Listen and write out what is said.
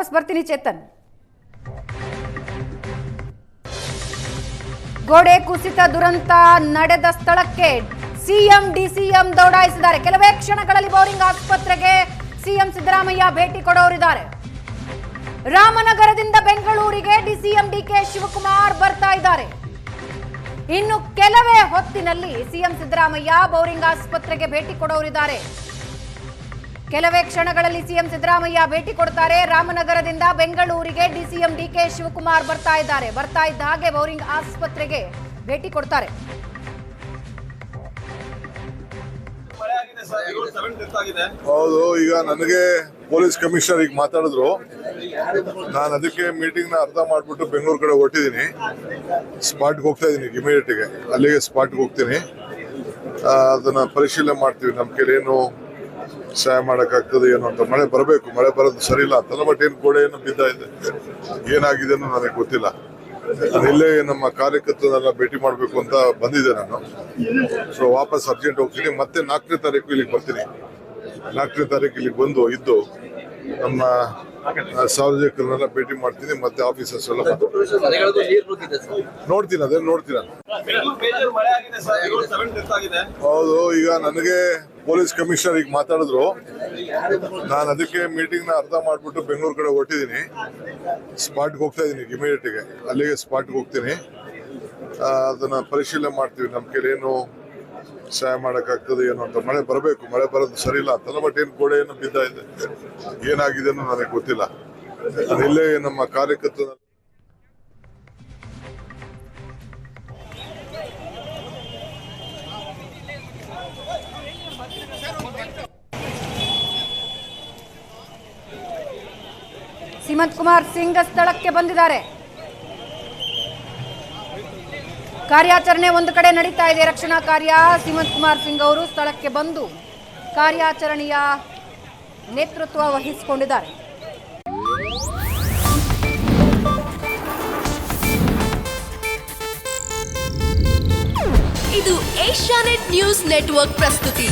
ವಾಪಸ್ ಬರ್ತೀನಿ ಚೇತನ್. ಗೋಡೆ ಕುಸಿತ ದುರಂತ ನಡೆದ ಸ್ಥಳಕ್ಕೆ ಸಿಎಂ ಡಿಸಿಎಂ ದೌಡಾಯಿಸಿದ್ದಾರೆ. ಕೆಲವೇ ಕ್ಷಣಗಳಲ್ಲಿ ಬೋರಿಂಗ್ ಆಸ್ಪತ್ರೆಗೆ ಸಿಎಂ ಸಿದ್ದರಾಮಯ್ಯ ಭೇಟಿ ಕೊಡೋರಿದ್ದಾರೆ. ರಾಮನಗರದಿಂದ ಬೆಂಗಳೂರಿಗೆ ಡಿಸಿಎಂ ಡಿಕೆ ಶಿವಕುಮಾರ್ ಬರ್ತಾ ಇದ್ದಾರೆ. ಇನ್ನು ಕೆಲವೇ ಹೊತ್ತಿನಲ್ಲಿ ಸಿಎಂ ಸಿದ್ದರಾಮಯ್ಯ ಬೋರಿಂಗ್ ಆಸ್ಪತ್ರೆಗೆ ಭೇಟಿ ಕೊಡೋರಿದ್ದಾರೆ. ಕೆಲವೇ ಕ್ಷಣಗಳಲ್ಲಿ ಸಿಎಂ ಸಿದ್ದರಾಮಯ್ಯ ಭೇಟಿ ಕೊಡ್ತಾರೆ. ರಾಮನಗರದಿಂದ ಬೆಂಗಳೂರಿಗೆ ಡಿಸಿಎಂ ಡಿಕೆ ಶಿವಕುಮಾರ್ ಬರ್ತಾ ಇದ್ದಾರೆ. ಬರ್ತಾ ಇದ್ದ ಹಾಗೆ ಬೋರಿಂಗ್ ಆಸ್ಪತ್ರೆಗೆ ಭೇಟಿ ಕೊಡ್ತಾರೆ. ಹೌದು, ಈಗ ನನಗೆ ಪೊಲೀಸ್ ಕಮಿಷನರ್ ಈಗ ಮಾತಾಡಿದ್ರು. ನಾನು ಅದಕ್ಕೆ ಮೀಟಿಂಗ್ ನ ಅರ್ಥ ಮಾಡ್ಬಿಟ್ಟು ಬೆಂಗಳೂರು ಕಡೆ ಹೊರಟಿದ್ದೀನಿ. ಸ್ಪಾಟ್ಗೆ ಹೋಗ್ತಾ ಇದ್ದೀನಿ, ಇಮಿಡಿಯೇಟ್ಗೆ ಅಲ್ಲಿಗೆ ಸ್ಪಾಟ್ಗೆ ಹೋಗ್ತೀನಿ. ಅದನ್ನ ಪರಿಶೀಲನೆ ಮಾಡ್ತೀವಿ. ನಮ್ಮ ಕೈಲಿ ಏನು ಸಹಾಯ ಮಾಡೋಕ್ಕಾಗ್ತದೆ ಏನು ಅಂತ. ಮಳೆ ಬರಬೇಕು, ಮಳೆ ಬರೋದು ಸರಿ ಇಲ್ಲ ಅಂತಲ್ಲ. ಬಟ್ ಏನು ಗೋಡೆ ಏನು ಬಿದ್ದ ಇದೆ, ಏನಾಗಿದೆ ಅನ್ನೋ ನನಗೆ ಗೊತ್ತಿಲ್ಲ. ನಾನು ಇಲ್ಲೇ ನಮ್ಮ ಕಾರ್ಯಕರ್ತರನ್ನೆಲ್ಲ ಭೇಟಿ ಮಾಡಬೇಕು ಅಂತ ಬಂದಿದ್ದೆ ನಾನು. ಸೊ ವಾಪಸ್ ಅರ್ಜೆಂಟ್ ಹೋಗ್ತೀನಿ. ಮತ್ತೆ 4ನೇ ತಾರೀಕು ಇಲ್ಲಿಗೆ ಬರ್ತೀನಿ. 4ನೇ ತಾರೀಕು ಇಲ್ಲಿಗೆ ಬಂದು ಇದ್ದು ನಮ್ಮ ಸಾರ್ವಜನಿಕರನ್ನೆಲ್ಲ ಭೇಟಿ ಮಾಡ್ತೀನಿ. ಮತ್ತೆ ಆಫೀಸರ್ಸ್ ಎಲ್ಲ ನೋಡ್ತೀನಿ, ಅದೇ ನೋಡ್ತೀನಿ ನಾನು. ಹೌದು, ಈಗ ನನಗೆ ಪೊಲೀಸ್ ಕಮಿಷನರ್ ಈಗ ಮಾತಾಡಿದ್ರು. ನಾನು ಅದಕ್ಕೆ ಮೀಟಿಂಗ್ ನ ಅರ್ಥ ಮಾಡ್ಬಿಟ್ಟು ಬೆಂಗಳೂರು ಕಡೆ ಹೊರಟಿದ್ದೀನಿ. ಸ್ಪಾಟ್ಗೆ ಹೋಗ್ತಾ ಇದ್ದೀನಿ, ಇಮಿಡಿಯೇಟ್ಗೆ ಅಲ್ಲಿಗೆ ಸ್ಪಾಟ್ಗೆ ಹೋಗ್ತೀನಿ. ಅದನ್ನ ಪರಿಶೀಲನೆ ಮಾಡ್ತೀವಿ. ನಮ್ಮ ಕೈಲಿ ಏನು ಸಹಾಯ ಮಾಡೋಕ್ಕಾಗ್ತದೆ ಏನು ಅಂತ. ಮಳೆ ಬರಬೇಕು, ಮಳೆ ಬರೋದು ಸರಿ ಇಲ್ಲ ಅಂತಲ್ಲ. ಬಟ್ ಏನು ಗೋಡೆ ಏನು ಬಿದ್ದ ಇದೆ, ಏನಾಗಿದೆ ಅನ್ನೋ ನನಗೆ ಗೊತ್ತಿಲ್ಲ. ನಾನು ಇಲ್ಲೇ ನಮ್ಮ ಕಾರ್ಯಕರ್ತರ ಸೀಮಂತ್ ಕುಮಾರ್ ಸಿಂಗ್ ಸ್ಥಳಕ್ಕೆ ಬಂದಿದ್ದಾರೆ. ಕಾರ್ಯಾಚರಣೆ ಒಂದು ಕಡೆ ನಡೀತಾ ಇದೆ, ರಕ್ಷಣಾ ಕಾರ್ಯ. ಸೀಮಂತ್ ಕುಮಾರ್ ಸಿಂಗ್ ಅವರು ಸ್ಥಳಕ್ಕೆ ಬಂದು ಕಾರ್ಯಾಚರಣೆಯ ನೇತೃತ್ವ ವಹಿಸಿಕೊಂಡಿದ್ದಾರೆ. ಇದು ಏಷ್ಯಾನೆಟ್ ನ್ಯೂಸ್ ನೆಟ್ವರ್ಕ್ ಪ್ರಸ್ತುತಿ.